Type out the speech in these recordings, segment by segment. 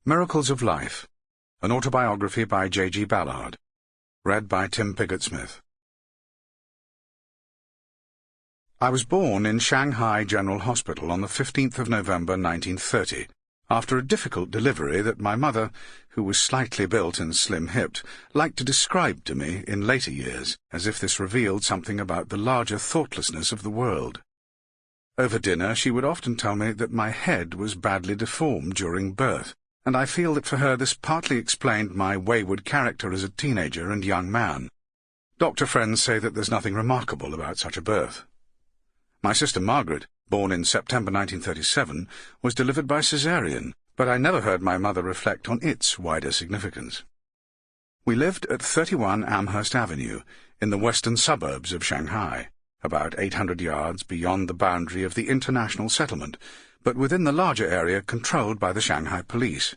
Miracles of Life, an autobiography by J.G.Ballard, read by Tim Pigott-Smith. I was born in Shanghai General Hospital on the 15th of November 1930, after a difficult delivery that my mother, who was slightly built and slim-hipped, liked to describe to me in later years, as if this revealed something about the larger thoughtlessness of the world. Over dinner she would often tell me that my head was badly deformed during birth, and I feel that for her this partly explained my wayward character as a teenager and young man. Doctor friends say that there's nothing remarkable about such a birth. My sister Margaret, born in September 1937, was delivered by caesarean, but I never heard my mother reflect on its wider significance. We lived at 31 Amherst Avenue, in the western suburbs of Shanghai, about 800 yards beyond the boundary of the international settlement, but within the larger area controlled by the Shanghai police.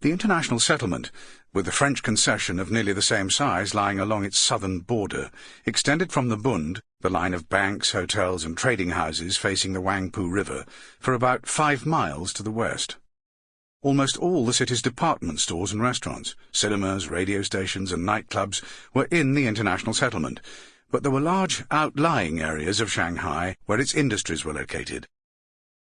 The international settlement, with the French concession of nearly the same size lying along its southern border, extended from the Bund, the line of banks, hotels and trading houses facing the Wangpu River, for about 5 miles to the west. Almost all the city's department stores and restaurants, cinemas, radio stations and nightclubs were in the international settlement, but there were large outlying areas of Shanghai where its industries were located.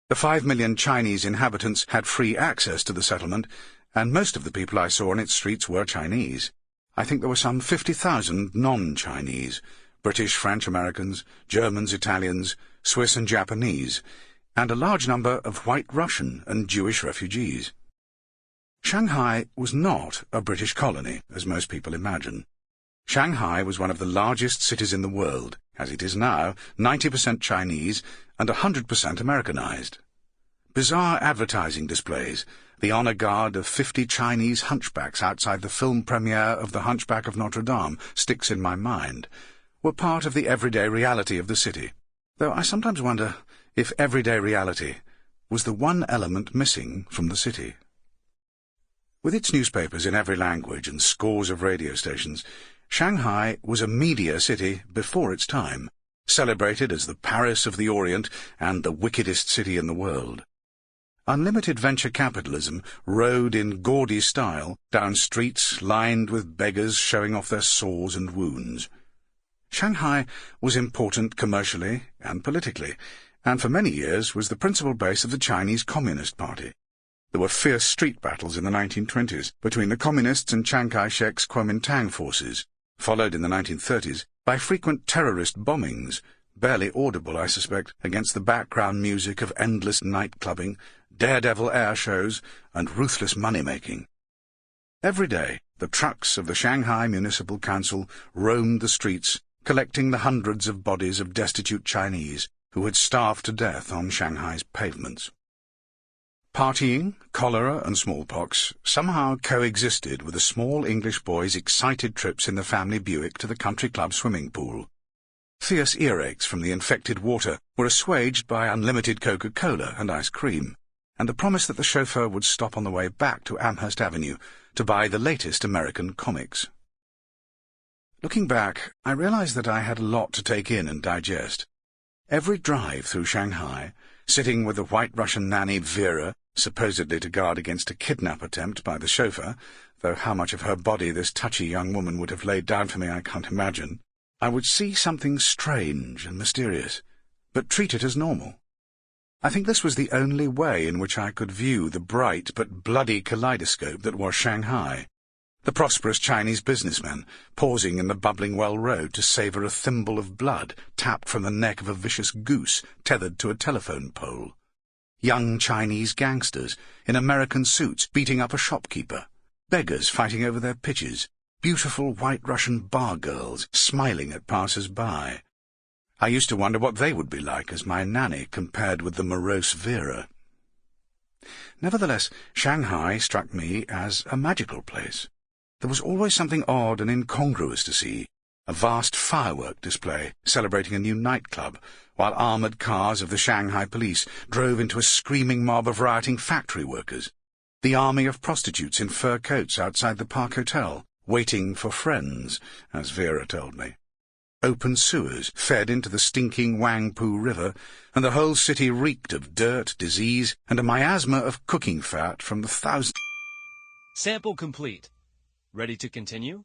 The 5 million Chinese inhabitants had free access to the settlement, and most of the people I saw on its streets were Chinese. I think there were some 50,000 non-Chinese, British, French, Americans, Germans, Italians, Swiss and Japanese, and a large number of White Russian and Jewish refugees. Shanghai was not a British colony, as most people imagine. Shanghai was one of the largest cities in the world, as it is now, 90% Chinese and 100% Americanized. Bizarre advertising displays, the honor guard of 50 Chinese hunchbacks outside the film premiere of The Hunchback of Notre Dame sticks in my mind, were part of the everyday reality of the city, though I sometimes wonder if everyday reality was the one element missing from the city. With its newspapers in every language and scores of radio stations, Shanghai was a media city before its time, celebrated as the Paris of the Orient and the wickedest city in the world. Unlimited venture capitalism rode in gaudy style down streets lined with beggars showing off their sores and wounds. Shanghai was important commercially and politically, and for many years was the principal base of the Chinese Communist Party. There were fierce street battles in the 1920s between the Communists and Chiang Kai-shek's Kuomintang forces, followed in the 1930s by frequent terrorist bombings, barely audible, I suspect, against the background music of endless night-clubbing, daredevil air shows, and ruthless money-making. Every day, the trucks of the Shanghai Municipal Council roamed the streets, collecting the hundreds of bodies of destitute Chinese who had starved to death on Shanghai's pavements. Partying, cholera and smallpox somehow coexisted with a small English boy's excited trips in the family Buick to the country club swimming pool. Fierce earaches from the infected water were assuaged by unlimited Coca-Cola and ice cream, and the promise that the chauffeur would stop on the way back to Amherst Avenue to buy the latest American comics. Looking back, I realized that I had a lot to take in and digest. Every drive through Shanghai, sitting with the White Russian nanny Vera, supposedly to guard against a kidnap attempt by the chauffeur, though how much of her body this touchy young woman would have laid down for me I can't imagine, I would see something strange and mysterious, but treat it as normal. I think this was the only way in which I could view the bright but bloody kaleidoscope that was Shanghai. The prosperous Chinese businessmen, pausing in the bubbling well road to savour a thimble of blood tapped from the neck of a vicious goose tethered to a telephone pole. Young Chinese gangsters in American suits beating up a shopkeeper. Beggars fighting over their pitches. Beautiful White Russian bar girls smiling at passers-by. I used to wonder what they would be like as my nanny compared with the morose Vera. Nevertheless, Shanghai struck me as a magical place. There was always something odd and incongruous to see. A vast firework display celebrating a new nightclub, while armoured cars of the Shanghai police drove into a screaming mob of rioting factory workers. The army of prostitutes in fur coats outside the Park Hotel, waiting for friends, as Vera told me. Open sewers fed into the stinking Wangpu River, and the whole city reeked of dirt, disease, and a miasma of cooking fat from the thousands Sample complete. Ready to continue?